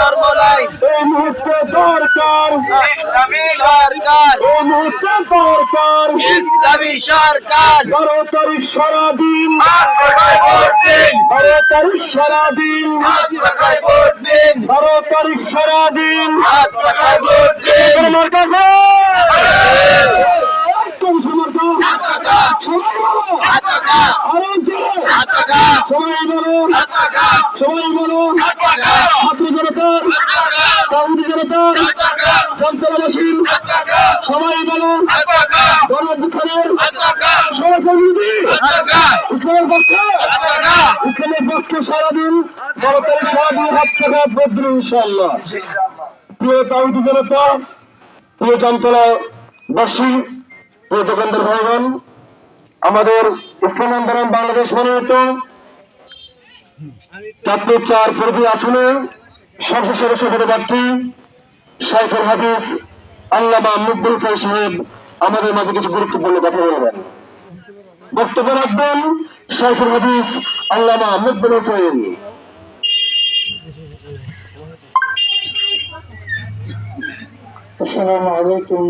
ধর্ম নাই এই মুহূর্তে দরকার ইসলামী সরকার এই মুহূর্তে দরকার ইসলামী সরকার 12 তারিখ সারাদিন হাত পাখায় ভোট দিন 12 তারিখ সারাদিন হাত পাখায় ভোট দিন 12 তারিখ সারাদিন হাত পাখায় ভোট দিন আমার কাছে কোন সমর্থন হাত পাখা সবাই বলো হাত পাখা আরো জোরে হাত পাখা সবাই বলো হাত পাখা সবাই বলো হাত পাখা ছাত্র জনতা হাত পাখা কাউন্টি জনতা হাত পাখা জনতাবাসী হাত পাখা সবাই বলো হাত পাখা গণঅভ্যুত্থানের হাত পাখা সরাসরি হাত পাখা ইসলামের পক্ষে হাত পাখা ইসলামের পক্ষে সারাদিন 12 তারিখ সারাদিন হাত থাকা ভোট দিন ইনশাআল্লাহ। প্রিয় কাউন্টি জনতা, প্রিয় জামতলাবাসী, প্রিয় দোকানদার ভাইগণ, আমাদের ইসলাম আন্দোলন বাংলাদেশ মনোনীত চাঁদপুর 4 পরিধি আসনে সংসদ সদস্য পদপ্রার্থী শাইখুল হাদিস আল্লামা মুকবুল হোসেন সাহেব আমাদের মাঝে কিছু গুরুত্বপূর্ণ কথা বলবেন। বক্তব্য রাখবেন শাইখুল হাদিস আল্লামা মুকবুল হোসেন। আসসালামু আলাইকুম।